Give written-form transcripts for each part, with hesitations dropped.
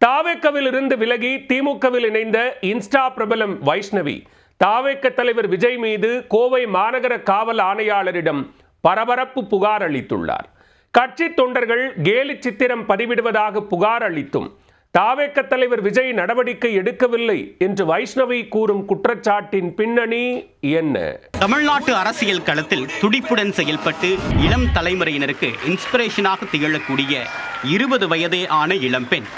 தாவேக்கவில் இருந்து விலகி திமுகவில் இணைந்த இன்ஸ்டா பிரபலம் வைஷ்ணவி தாவேக்க தலைவர் விஜய் மீது கோவை மாநகர காவல் ஆணையாளரிடம் பரபரப்பு புகார் அளித்துள்ளார். கட்சி தொண்டர்கள் கேலி சித்திரம் பதிவிடுவதாக புகார் அளித்தும் தாவேக்க தலைவர் விஜய் நடவடிக்கை எடுக்கவில்லை என்று வைஷ்ணவி கூறும் குற்றச்சாட்டின் பின்னணி என்ன? தமிழ்நாட்டு அரசியல் களத்தில் துடிப்புடன் செயல்பட்டு இளம் தலைமுறையினருக்கு இன்ஸ்பிரேஷனாக திகழக்கூடிய 20 வயதே ஆன இளம்பெண்.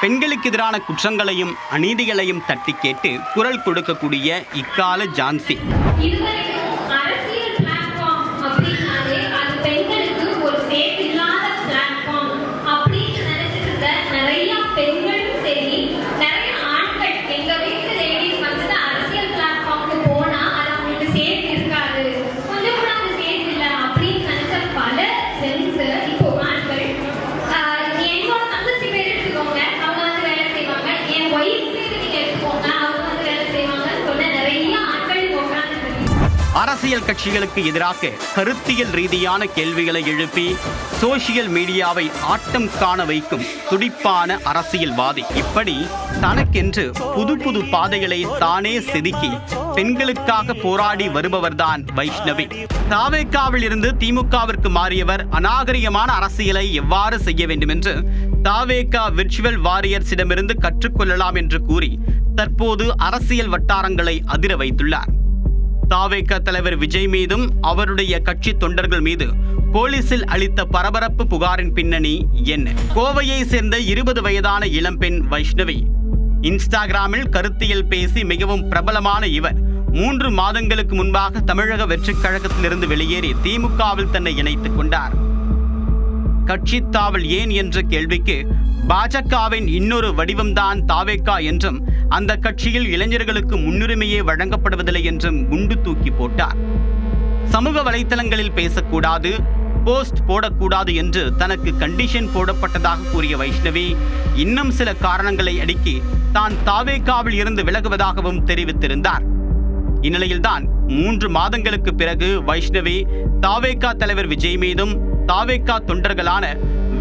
பெண்களுக்கு எதிரான குற்றங்களையும் அநீதிகளையும் தட்டி கேட்டு குரல் கொடுக்கக்கூடிய இக்கால ஜான்சி. அரசியல் கட்சிகளுக்கு எதிராக கருத்தியல் ரீதியான கேள்விகளை எழுப்பி சோசியல் மீடியாவை ஆட்டம் காண வைக்கும் துடிப்பான அரசியல்வாதி. இப்படி தனக்கென்று புது புது பாதைகளை தானே செதுக்கி பெண்களுக்காக போராடி வருபவர்தான் வைஷ்ணவி. தாவேக்காவில் இருந்து திமுகவிற்கு மாறியவர் அநாகரிகமான அரசியலை எவ்வாறு செய்ய வேண்டும் என்று தாவேக்கா விர்ச்சுவல் வாரியர்ஸிடமிருந்து கற்றுக்கொள்ளலாம் என்று கூறி தற்போது அரசியல் வட்டாரங்களை அதிர வைத்துள்ளார். தாவேக தலைவர் விஜய் மீதும் அவருடைய கட்சி தொண்டர்கள் மீது போலீசில் அளித்த பரபரப்பு புகாரின் பின்னணி என்ன? கோவையை சேர்ந்த 20 வயதான இளம்பெண் வைஷ்ணவி. இன்ஸ்டாகிராமில் கருத்தியல் பேசி மிகவும் பிரபலமான இவர் 3 மாதங்களுக்கு முன்பாக தமிழக வெற்றிக் கழகத்திலிருந்து வெளியேறி திமுகவில் தன்னை இணைத்துக் கொண்டார். கட்சி தாவல் ஏன் என்ற கேள்விக்கு பாஜகவின் இன்னொரு வடிவம்தான் தாவேக்கா என்றும் அந்த கட்சியில் இளைஞர்களுக்கு முன்னுரிமையே வழங்கப்படுவதில்லை என்றும் குண்டு தூக்கி போட்டார். சமூக வலைத்தளங்களில் பேசக்கூடாது, போஸ்ட் போடக்கூடாது என்று தனக்கு கண்டிஷன் போடப்பட்டதாக கூறிய வைஷ்ணவி இன்னும் சில காரணங்களை அடுக்கி தான் தாவேக்காவில் இருந்து விலகுவதாகவும் தெரிவித்திருந்தார். இந்நிலையில்தான் 3 மாதங்களுக்கு பிறகு வைஷ்ணவி தாவேக்கா தலைவர் விஜய் மீதும் தாவேக்கா தொண்டர்களான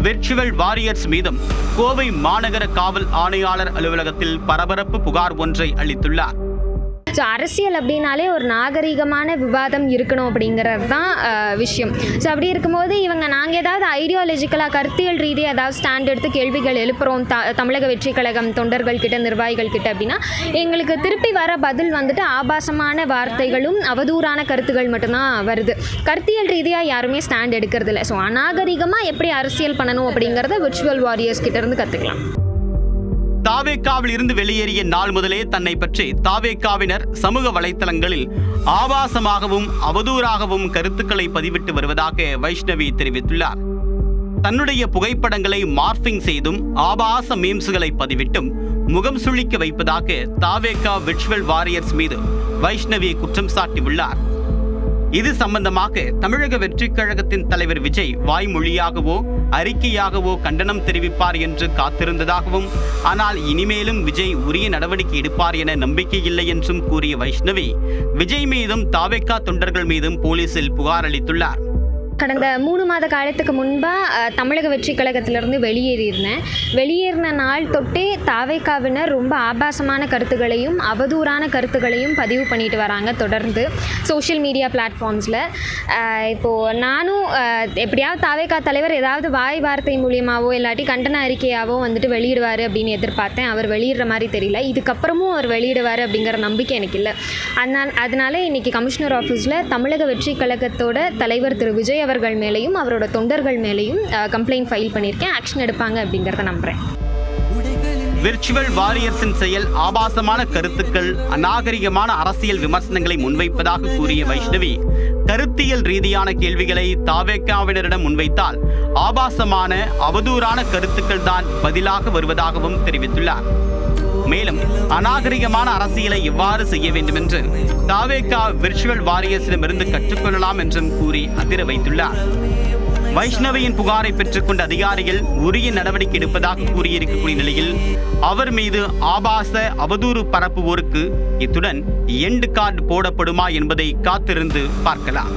விர்ச்சுவல் வாரியர்ஸ் மீதும் கோவை மாநகர காவல் ஆணையாளர் அலுவலகத்தில் பரபரப்பு புகார் ஒன்றை அளித்துள்ளார். ஸோ அரசியல் அப்படின்னாலே ஒரு நாகரிகமான விவாதம் இருக்கணும் அப்படிங்கிறது தான் விஷயம். ஸோ அப்படி இருக்கும்போது நாங்கள் ஏதாவது ஐடியாலஜிக்கலாக கருத்தியல் ரீதியாக ஏதாவது ஸ்டாண்ட் எடுத்து கேள்விகள் எழுப்புகிறோம் தமிழக வெற்றி கழகம் தொண்டர்கள் கிட்ட நிர்வாகிகள் கிட்ட அப்படின்னா எங்களுக்கு திருப்பி வர பதில் வந்துட்டு ஆபாசமான வார்த்தைகளும் அவதூறான கருத்துகள் மட்டும்தான் வருது. கருத்தியல் ரீதியாக யாருமே ஸ்டாண்ட் எடுக்கிறது இல்லை. ஸோ அநாகரிகமாக எப்படி அரசியல் பண்ணணும் அப்படிங்கிறத விர்ச்சுவல் வாரியர்ஸ் கிட்ட இருந்து கற்றுக்கலாம். தாவேக்காவில் இருந்து வெளியேறிய நாள் முதலே தன்னை பற்றி தாவேக்காவினர் சமூக வலைத்தளங்களில் ஆபாசமாகவும் அவதூறாகவும் கருத்துக்களை பதிவிட்டு வருவதாக வைஷ்ணவி தெரிவித்துள்ளார். தன்னுடைய புகைப்படங்களை மார்பிங் செய்தும் ஆபாச மீம்ஸ்களை பதிவிட்டும் முகம் சுளிக்க வைப்பதாக தாவேக்கா விர்ச்சுவல் வாரியர்ஸ் மீது வைஷ்ணவி குற்றம் சாட்டியுள்ளார். இது சம்பந்தமாக தமிழக வெற்றிக் கழகத்தின் தலைவர் விஜய் வாய்மொழியாகவோ அறிக்கையாகவோ கண்டனம் தெரிவிப்பார் என்று காத்திருந்ததாகவும், ஆனால் இனிமேலும் விஜய் உரிய நடவடிக்கை எடுப்பார் என நம்பிக்கை இல்லை என்றும் கூறிய வைஷ்ணவி விஜய் மீதும் தாவேக்கா தொண்டர்கள் மீதும் போலீசில் புகார் அளித்துள்ளார். கடந்த 3 மாத காலத்துக்கு முன்பாக தமிழக வெற்றி கழகத்திலிருந்து வெளியேறின நாள் தொட்டே தாவேக்காவினர் ரொம்ப ஆபாசமான கருத்துக்களையும் அவதூறான கருத்துக்களையும் பதிவு பண்ணிட்டு வராங்க தொடர்ந்து சோஷியல் மீடியா பிளாட்ஃபார்ம்ஸில். இப்போது நானும் எப்படியாவது தாவேக்கா தலைவர் ஏதாவது வாய் வார்த்தை மூலியமாகவோ இல்லாட்டி கண்டன அறிக்கையாவோ வந்துட்டு வெளியிடுவார் அப்படின்னு எதிர்பார்த்தேன். அவர் வெளியிடுற மாதிரி தெரியல. இதுக்கப்புறமும் அவர் வெளியிடுவார் அப்படிங்கிற நம்பிக்கை எனக்கு இல்லை. அதனால இன்றைக்கி கமிஷனர் ஆஃபீஸில் தமிழக வெற்றி கழகத்தோட தலைவர் திரு விஜய் அவர்கள் மேலேயும் அவரோட தொண்டர்கள் மேலேயும் கம்ப்ளைண்ட் ஃபைல் பண்ணியிருக்கேன். ஆக்ஷன் எடுப்பாங்க அப்படிங்கிறத நம்புறேன். விர்ச்சுவல் வாரியர்ஸின் செயல் ஆபாசமான கருத்துக்கள், அநாகரிகமான அரசியல் விமர்சனங்களை முன்வைப்பதாக கூறிய வைஷ்ணவி கருத்தியல் ரீதியான கேள்விகளை தாவேக்காவினரிடம் முன்வைத்தால் ஆபாசமான அவதூறான கருத்துக்கள் தான் பதிலாக வருவதாகவும் தெரிவித்துள்ளார். மேலும் அநாகரிகமான அரசியலை எவ்வாறு செய்ய வேண்டும் என்று தாவேக்கா விர்ச்சுவல் வாரியர்ஸிடமிருந்து கற்றுக்கொள்ளலாம் என்றும் கூறி அதிர வைத்துள்ளார். வைஷ்ணவியின் புகாரை பெற்றுக்கொண்ட அதிகாரிகள் உரிய நடவடிக்கை எடுப்பதாக கூறியிருக்கக்கூடிய நிலையில் அவர் மீது ஆபாச அவதூறு பரப்புவோருக்கு இத்துடன் எண்டு கார்டு போடப்படுமா என்பதை காத்திருந்து பார்க்கலாம்.